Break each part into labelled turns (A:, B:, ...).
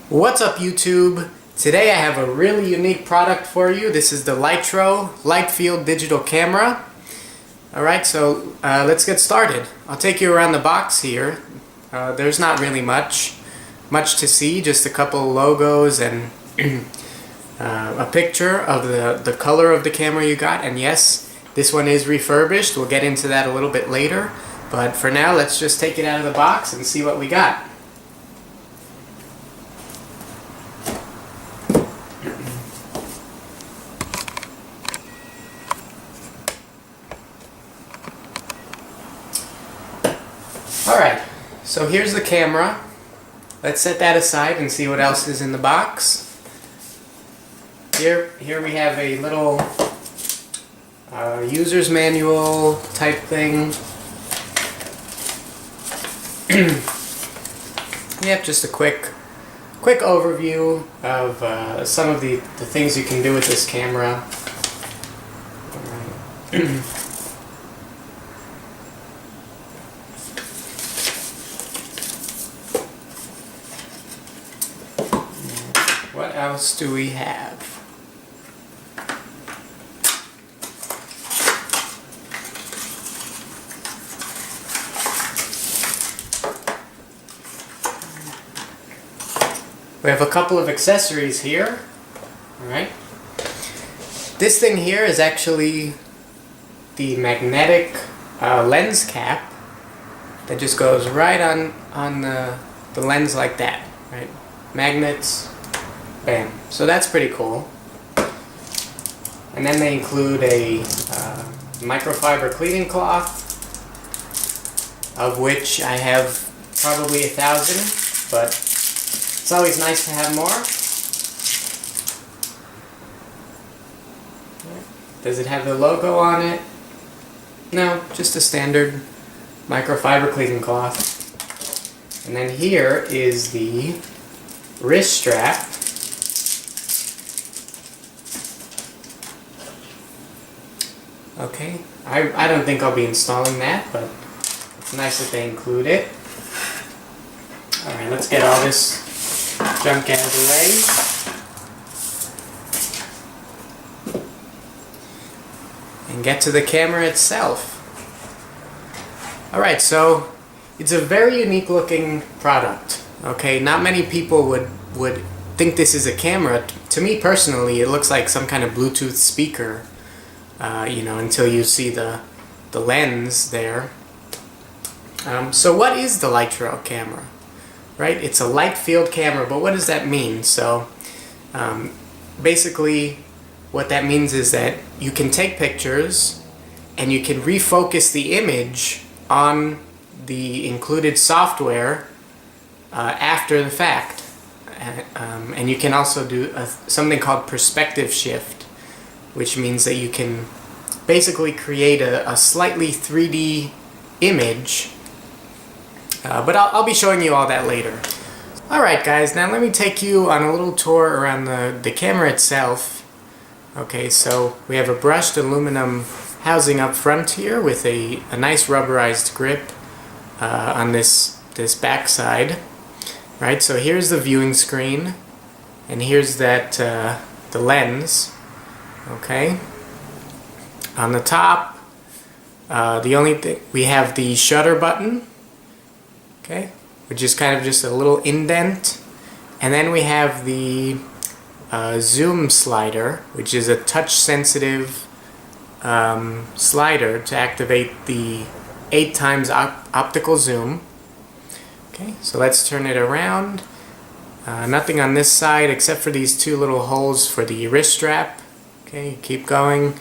A: What's up, YouTube? Today I have a really unique product for you. This is the Lytro light field digital camera. Alright, so let's get started. I'll take you around the box here. There's not really much to see, just a couple logos and a picture of the color of the camera you got. And yes, this one is refurbished. We'll get into that a little bit later. But for now, let's just take it out of the box and see what we got. Alright, so here's the camera. Let's set that aside and see what else is in the box. Here we have a little user's manual type thing. Yep, just a quick overview of some of the things you can do with this camera. What else do we have? We have a couple of accessories here. Alright. This thing here is actually the magnetic lens cap that just goes right on the lens like that. Right? Magnets. Bam. So that's pretty cool. And then they include a microfiber cleaning cloth, of which I have probably 1,000, but it's always nice to have more. Does it have the logo on it? No, just a standard microfiber cleaning cloth. And then here is the wrist strap. Okay, I don't think I'll be installing that, but it's nice that they include it. Alright, let's get all this junk out of the way and get to the camera itself. Alright, so it's a very unique looking product. Okay, not many people would think this is a camera. To me personally, it looks like some kind of Bluetooth speaker. Until you see the lens there. So what is the Lytro camera? Right? It's a light field camera, but what does that mean? So basically what that means is that you can take pictures and you can refocus the image on the included software after the fact. And you can also do something called perspective shift, which means that you can basically create a slightly 3D image. But I'll be showing you all that later. Alright guys, now let me take you on a little tour around the camera itself. Okay, so we have a brushed aluminum housing up front here with a nice rubberized grip on this back side. Right, so here's the viewing screen, and here's that the lens. Okay. On the top, the only thing we have the shutter button. Okay, which is kind of just a little indent, and then we have the zoom slider, which is a touch-sensitive slider to activate the 8x optical zoom. Okay, so let's turn it around. Nothing on this side except for these two little holes for the wrist strap. Okay, keep going.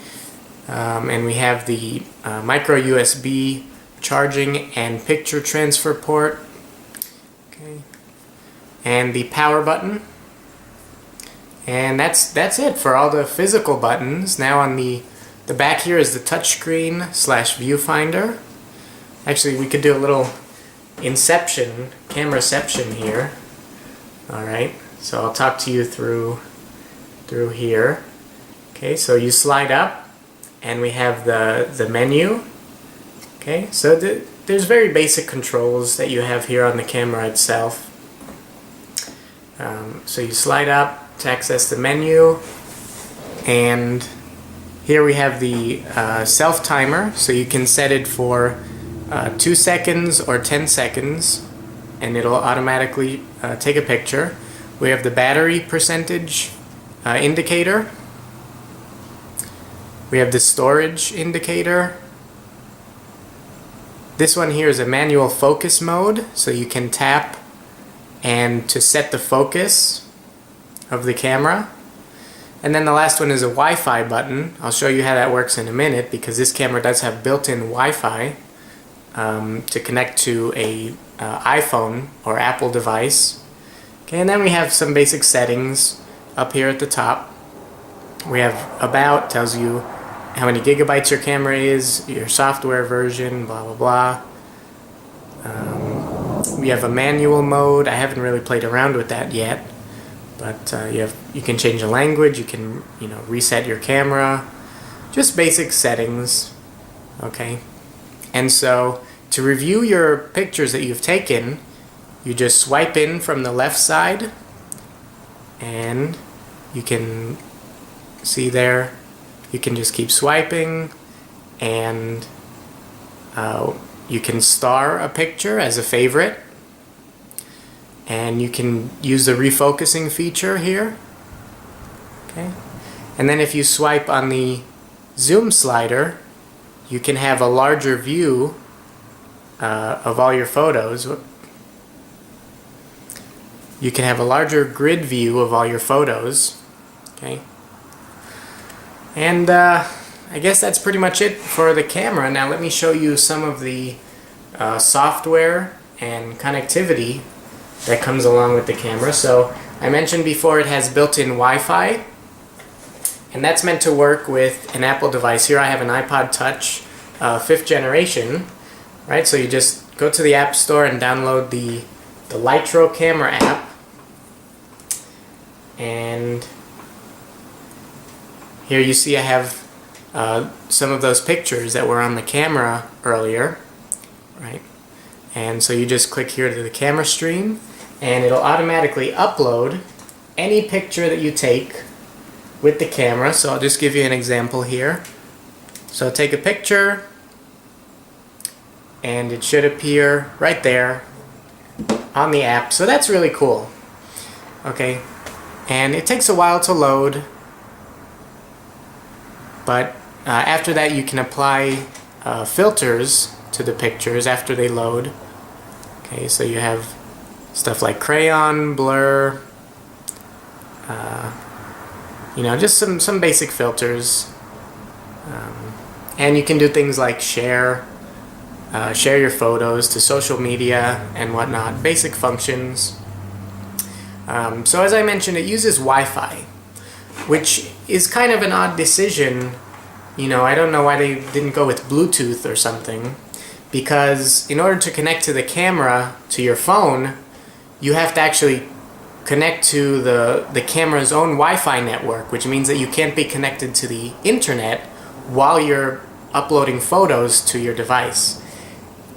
A: And we have the micro USB charging and picture transfer port. Okay, and the power button. And that's it for all the physical buttons. Now on the back here is the touchscreen / viewfinder. Actually, we could do a little cameraception here. Alright, so I'll talk to you through here. Okay, so you slide up and we have the menu. Okay, so there's very basic controls that you have here on the camera itself. So you slide up to access the menu, and here we have the self timer, so you can set it for 2 seconds or 10 seconds, and it'll automatically take a picture. We have the battery percentage indicator. We have the storage indicator. This one here is a manual focus mode, so you can tap and to set the focus of the camera. And then the last one is a Wi-Fi button. I'll show you how that works in a minute, because this camera does have built-in Wi-Fi to connect to a iPhone or Apple device. Okay, and then we have some basic settings up here at the top. We have about, tells you how many gigabytes your camera is, your software version, blah blah blah. We have a manual mode. I haven't really played around with that yet, but you can change the language. You can reset your camera, just basic settings. Okay, and so to review your pictures that you've taken, you just swipe in from the left side, and you can see there. You can just keep swiping, and you can star a picture as a favorite, and you can use the refocusing feature here. Okay, and then if you swipe on the zoom slider, you can have a larger view of all your photos. You can have a larger grid view of all your photos. Okay. And I guess that's pretty much it for the camera. Now let me show you some of the software and connectivity that comes along with the camera. So I mentioned before it has built-in Wi-Fi, and that's meant to work with an Apple device. Here I have an iPod Touch 5th generation, right? So you just go to the App Store and download the Lytro camera app, and here you see I have some of those pictures that were on the camera earlier, right? And so you just click here to the camera stream, and it'll automatically upload any picture that you take with the camera. So I'll just give you an example here. So take a picture, and it should appear right there on the app. So that's really cool. Okay, and it takes a while to load, but after that you can apply filters to the pictures after they load. Okay, so you have stuff like crayon, blur, just some basic filters, and you can do things like share your photos to social media and whatnot, basic functions. So as I mentioned, it uses Wi-Fi, which is kind of an odd decision. I don't know why they didn't go with Bluetooth or something, because in order to connect to the camera to your phone, you have to actually connect to the camera's own Wi-Fi network, which means that you can't be connected to the internet while you're uploading photos to your device.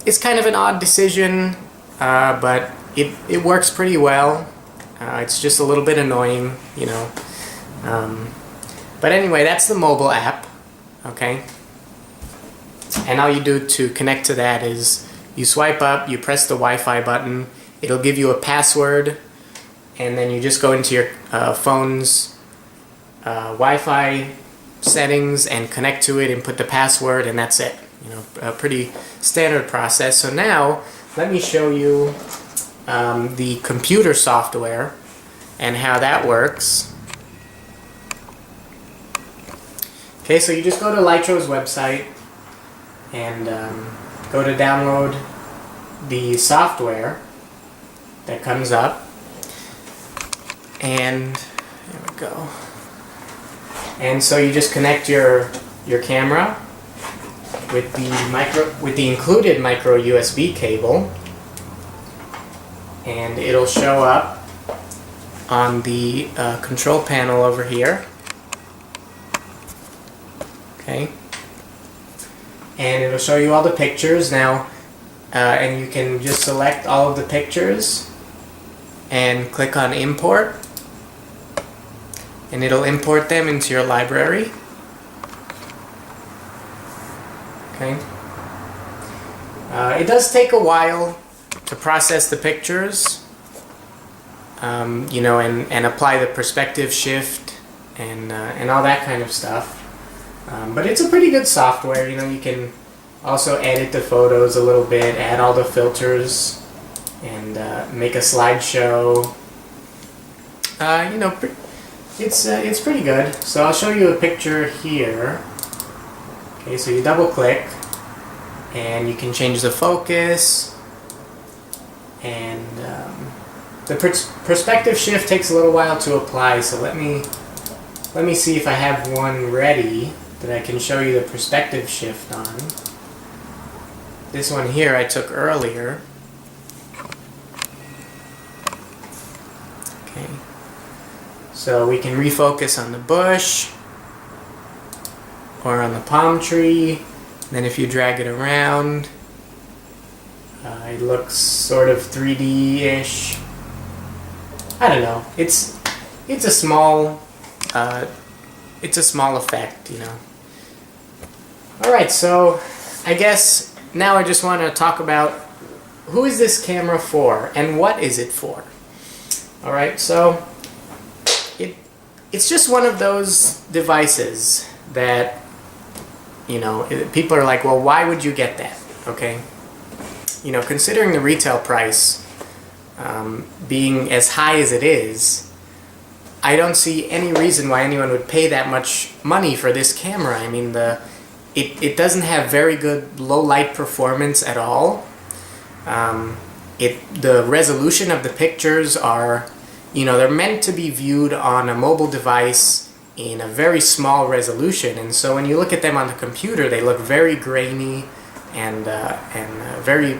A: It's kind of an odd decision, but it works pretty well. It's just a little bit annoying, but anyway, that's the mobile app. Okay, and all you do to connect to that is you swipe up, you press the Wi-Fi button, it'll give you a password, and then you just go into your phone's Wi-Fi settings and connect to it and put the password, and that's it. A pretty standard process. So now let me show you the computer software and how that works. Okay, so you just go to Lytro's website and go to download the software that comes up, and there we go. And so you just connect your camera with the included micro USB cable, and it'll show up on the control panel over here. Okay, and it'll show you all the pictures now, and you can just select all of the pictures and click on import, and it'll import them into your library. Okay. It does take a while to process the pictures, you know, and apply the perspective shift and all that kind of stuff. But it's a pretty good software. You know, you can also edit the photos a little bit, add all the filters, and make a slideshow. You know, it's pretty good. So I'll show you a picture here. Okay, so you double click, and you can change the focus, and the perspective shift takes a little while to apply. So let me see if I have one ready that I can show you the perspective shift on. This one here I took earlier. Okay, so we can refocus on the bush or on the palm tree. Then if you drag it around, it looks sort of 3D-ish. I don't know. It's a small effect, you know. All right, so I guess now I just want to talk about who is this camera for and what is it for. All right, so it's just one of those devices that, you know, people are like, well, why would you get that? Okay, you know, considering the retail price being as high as it is, I don't see any reason why anyone would pay that much money for this camera. I mean, it doesn't have very good low light performance at all. The resolution of the pictures are, you know, they're meant to be viewed on a mobile device in a very small resolution, and so when you look at them on the computer, they look very grainy and very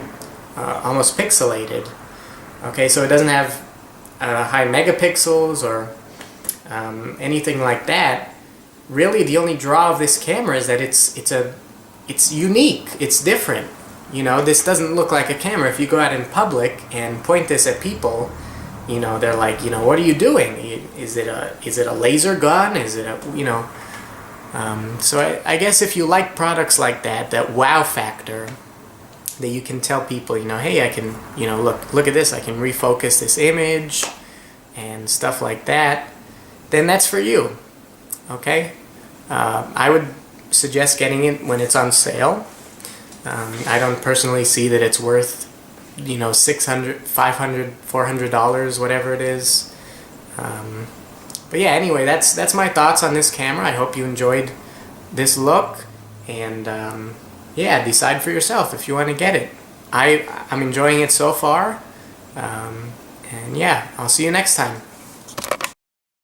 A: almost pixelated. Okay, so it doesn't have high megapixels or anything like that. Really, the only draw of this camera is that it's unique, it's different. You know, this doesn't look like a camera. If you go out in public and point this at people, you know, they're like, you know, what are you doing? Is it a laser gun? Is it a, you know? So I guess if you like products like that, that wow factor, that you can tell people, you know, hey, I can, you know, look at this, I can refocus this image and stuff like that, then that's for you. Okay? I would suggest getting it when it's on sale. I don't personally see that it's worth, you know, $600, $500, $400, whatever it is. But yeah, anyway, that's my thoughts on this camera. I hope you enjoyed this look, and yeah, decide for yourself if you want to get it. I'm enjoying it so far, and yeah, I'll see you next time.